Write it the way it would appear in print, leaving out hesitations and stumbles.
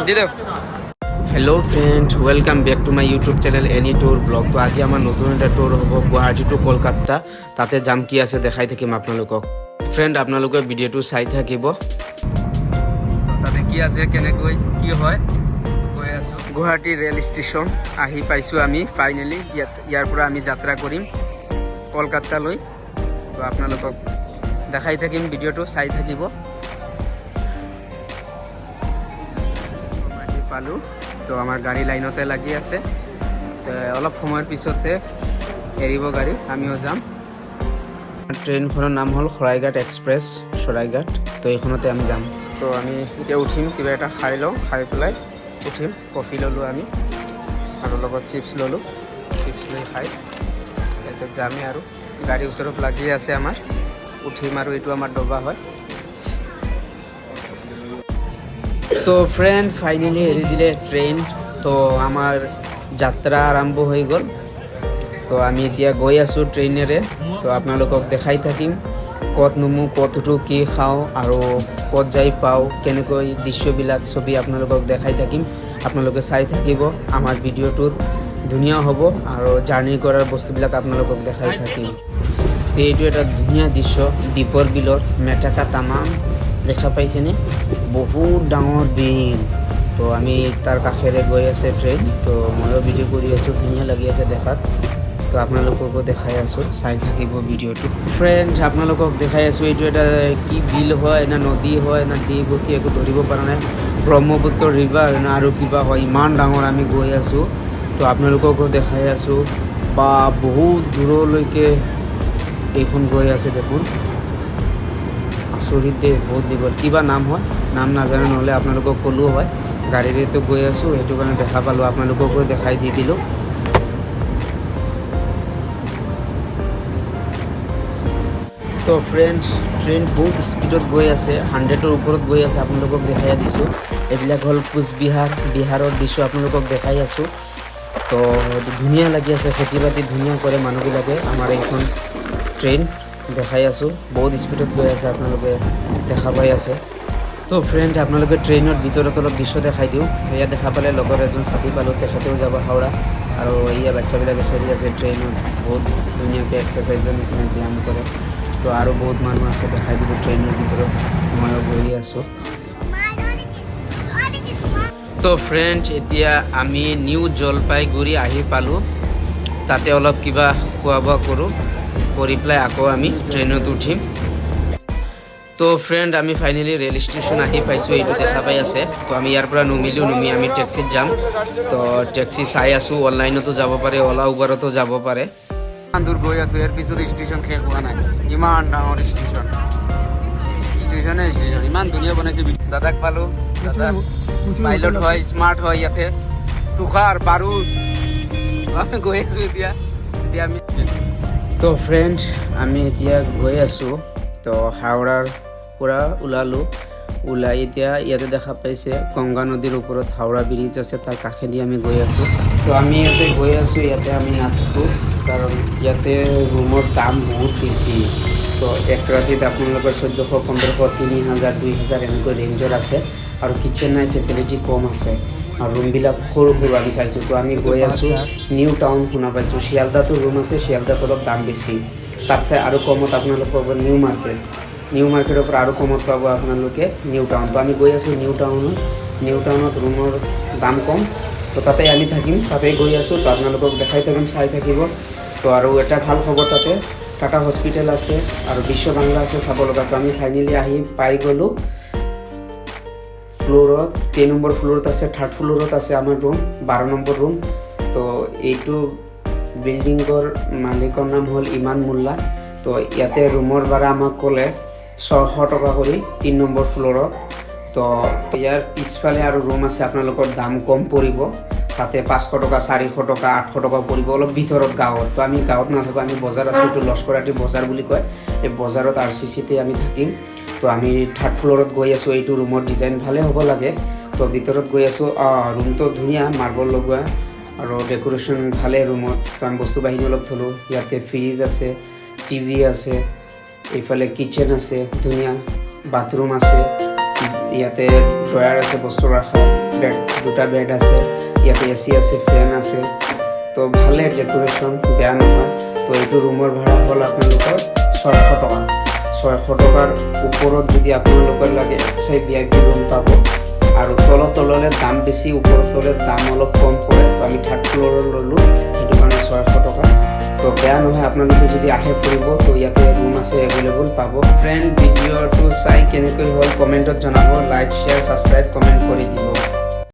Hello friend welcome back to my YouTube channel any tour vlog. तो आज आम नतून एक टूर हम गुवाहाटी टू कलकाता ताते जाम कि आछे देखाई থাকিম আপোনালোকক। फ्रेंड আপোনালোকে ভিডিওটো চাই থাকিব। তাতে কি আছে কেনেকৈ কি হয় গৈ আছো গুৱাহাটী ৰেল ষ্টেচন আহি পাইছো আমি ফাইনালি। ইয়াৰ পৰা আমি যাত্ৰা কৰিম কলকাতালৈ। তো আপোনালোকক দেখাই থাকিম ভিডিওটো চাই থাকিব। পালো তো আমার গাড়ি লাইনতে লাগি আছে। তো অলপ সময়ের পিছতে এরিব গাড়ি, আমিও যাম। ট্রেনখনের নাম হল শৰাইঘাট এক্সপ্ৰেছ শৰাইঘাট। তো এইখনতে আমি যাম। তো আমি এতিয়া উঠিম, কিবা এটা খাই লওঁ, খাই পেলাই উঠিম। কফি ল'লোঁ আমি আৰু লগত চিপছ ল'লোঁ। চিপছ লৈ খাই তাৰপিছত যামেই আৰু। গাড়ীৰ ওচৰত লাগি আছে আমাৰ, উঠিম আৰু এইটো আমাৰ ডবা হয়। তো ফ্ৰেন্ড ফাইনালি এৰি দিলে ট্ৰেইন। তো আমাৰ যাত্ৰা আৰম্ভ হৈ গ'ল। তো আমি এতিয়া গৈ আছোঁ ট্ৰেইনেৰে। তো আপোনালোকক দেখাই থাকিম ক'ত নমো, ক'ত উঠো, কি খাওঁ আৰু ক'ত যাই পাওঁ, কেনেকৈ দৃশ্যবিলাক ছবি আপোনালোকক দেখাই থাকিম। আপোনালোকে চাই থাকিব। আমাৰ ভিডিঅ'টোত ধুনীয়া হ'ব আৰু জাৰ্ণি কৰাৰ বস্তুবিলাক আপোনালোকক দেখাই থাকিম। এইটো এটা ধুনীয়া দৃশ্য দীপৰ বিলৰ মেটেকা তামাম দেখা পাইছেনে? বহুত ডাঙৰ বিল। তো আমি তাৰ কাষেৰে গৈ আছে ট্ৰেইন। তো ময়ো ভিডিঅ' কৰি আছোঁ, ধুনীয়া লাগি আছে দেখাত। তো আপোনালোককো দেখাই আছোঁ, চাই থাকিব ভিডিঅ'টো। ফ্ৰেণ্ডছ আপোনালোকক দেখাই আছোঁ এইটো এটা কি বিল হয় না নদী হয় না দ্বীপ কি একো ধৰিব পৰা নাই। ব্ৰহ্মপুত্ৰ ৰিভাৰ না আৰু কিবা হয়, ইমান ডাঙৰ আমি গৈ আছোঁ। তো আপোনালোককো দেখাই আছোঁ। বা বহুত দূৰলৈকে এইখন গৈ আছে দেখোন। আচৰিত দেই, বহুত দীঘল। কিবা নাম হয়, নাম নাজানো, নহ'লে আপোনালোকক ক'লোঁ হয়। গাড়ীৰেতো গৈ আছোঁ, সেইটো কাৰণে দেখা পালোঁ, আপোনালোককো দেখাই দি দিলোঁ। তো ফ্ৰেণ্ড ট্ৰেইন বহুত স্পীডত গৈ আছে, 100ৰ ওপৰত গৈ আছে। আপোনালোকক দেখাই দিছোঁ। এইবিলাক হ'ল কোচবিহাৰ, বিহাৰৰ দৃশ্য আপোনালোকক দেখাই আছোঁ। তো ধুনীয়া লাগি আছে, খেতি বাতি ধুনীয়া কৰে মানুহবিলাকে। আমাৰ এইখন ট্ৰেইন দেখাই আছোঁ, বহুত স্পীডত গৈ আছে, আপোনালোকে দেখা পাই আছে। তো ফ্ৰেণ্ড আপোনালোকে ট্ৰেইনৰ ভিতৰত অলপ দৃশ্য দেখাই দিওঁ। এয়া দেখা পালে লগৰ এজন ছাতি পালোঁ, তেখেতেও যাব হাওৰা। আৰু এয়া বাচ্চাবিলাকে খেলি আছে ট্ৰেইনত, বহুত ধুনীয়াকৈ এক্সাৰচাইজৰ নিচিনা ব্যায়াম কৰে। তো আৰু বহুত মানুহ আছে, দেখাই দিলোঁ ট্ৰেইনৰ ভিতৰত। ময়ো বহি আছোঁ। তো ফ্ৰেণ্ড এতিয়া আমি নিউ জলপাইগুৰি আহি পালোঁ। তাতে অলপ কিবা খোৱা বোৱা কৰোঁ, কৰি পেলাই আকৌ আমি ট্ৰেইনত উঠিম। তো ফ্ৰেণ্ড আমি ফাইনেলি ৰেল ষ্টেচন আহি পাইছোঁ, এইটো দেখা পাই আছে। তো আমি ইয়াৰ পৰা নুমিলোঁ, আমি টেক্সিত যাম। তো টেক্সি চাই আছোঁ, অনলাইনতো যাব পাৰে, অলা উবাৰতো যাব পাৰে। ইমান দূৰ গৈ আছোঁ, ইয়াৰ পিছত ষ্টেচন শেষ হোৱা নাই। ইমান ডাঙৰ ষ্টেচন, ষ্টেচন ইমান ধুনীয়া বনাইছে। দাদাক পালোঁ, দাদা পাইলট হয়, স্মাৰ্ট হয়। ইয়াতে তুষাৰ বাৰুদ আমি গৈ আছোঁ এতিয়া আমি। তো ফ্ৰেণ্ড আমি এতিয়া গৈ আছোঁ। তো হাওৰাৰ পৰা ওলাই এতিয়া ইয়াতে দেখা পাইছে গংগা নদীৰ ওপৰত হাওৰা ব্ৰিজ আছে, তাৰ কাষেদি আমি গৈ আছোঁ। তো আমি ইয়াতে গৈ আছোঁ, ইয়াতে আমি নাথাকোঁ, কাৰণ ইয়াতে ৰুমৰ দাম বহুত বেছি। তো এক ৰাতিত আপোনালোকৰ 1400, 1500, 3000, 2000 এনেকৈ ৰেঞ্জৰ আছে। আৰু কিটচেন নাই, ফেচিলিটি কম আছে, আৰু ৰুমবিলাক সৰু আমি চাইছোঁ। তো আমি গৈ আছোঁ নিউ টাউন, শুনা পাইছোঁ। শিয়ালদাতো ৰুম আছে, শিয়ালদাত অলপ দাম বেছি। তাত চাই আৰু কমত আপোনালোক পাব নিউ মাৰ্কেটৰ পৰা আৰু কমত পাব আপোনালোকে নিউ টাউন। তো আমি গৈ আছোঁ নিউ টাউনত ৰুমৰ দাম কম। তো তাতে আমি থাকিম, তাতে গৈ আছোঁ। তো আপোনালোকক দেখাই থাকিম, চাই থাকিব। তো আৰু এটা ভাল খবৰ, তাতে টাটা হস্পিটেল আছে আৰু বিশ্ব বাংলা আছে চাব লগা। তো আমি ফাইনেলি আহি পাই গ'লোঁ ফ্ল'ৰত। 3 নম্বৰ ফ্ল'ৰত আছে, 3rd ফ্ল'ৰত আছে আমাৰ ৰুম, 12 নম্বৰ ৰুম। তো এইটো বিল্ডিঙৰ মালিকৰ নাম হ'ল ইমান মোল্লা। তো ইয়াতে ৰুমৰ ভাড়া আমাক ক'লে 600 টকা কৰি 3 নম্বৰ ফ্ল'ৰত। তো ইয়াৰ পিছফালে আৰু ৰুম আছে, আপোনালোকৰ দাম কম পৰিব। তাতে 500 টকা, 400 টকা, 800 টকা পৰিব, অলপ ভিতৰত গাঁৱত। তো আমি গাঁৱত নাথাকোঁ, আমি বজাৰ আছোঁ, এইটো লস্কৰাটী বজাৰ বুলি কয়। এই বজাৰত RCCতে আমি থাকিম। তো আমি 3rd ফ্ল'ৰত গৈ আছোঁ। এইটো ৰুমৰ ডিজাইন ভালে হ'ব লাগে। তো ভিতৰত গৈ আছোঁ। ৰুমটো ধুনীয়া, মাৰ্বল লগোৱা আৰু ডেকোৰেশ্যন ভালে ৰুমত। তো আমি বস্তু বাহিনী অলপ থলোঁ। ইয়াতে ফ্ৰিজ আছে, টিভি আছে, এইফালে কিটচেন আছে, ধুনীয়া বাথৰুম আছে, ইয়াতে ড্ৰয়াৰ আছে বস্তু ৰখা, বেড 2টা বেড আছে, ইয়াতে AC আছে, ফেন আছে। তো ভালে ডেকোৰেশ্যন, বেয়া নহয়। তো এইটো ৰুমৰ ভাড়া হ'ল আপোনালোকৰ 600 টকা। 600 টকাৰ ওপৰত যদি আপোনালোকৰ লাগে চাই VIP ৰুম পাব। আৰু তললৈ দাম বেছি, ওপৰত দাম অলপ কম পৰে। তো আমি 3rd ফ্ল'ৰত ল'লোঁ, সেইটো কাৰণে 600 টকা। তো বেয়া নহয়, আপোনালোকে যদি আহে ফুৰিব তো ইয়াতে ৰুম আছে, এভেইলেবল পাব। ফ্ৰেণ্ড, ভিডিঅ'টো চাই কেনেকৈ হ'ল কমেণ্টত জনাব। লাইক, শ্বেয়াৰ, ছাবস্ক্ৰাইব, কমেণ্ট কৰি দিব।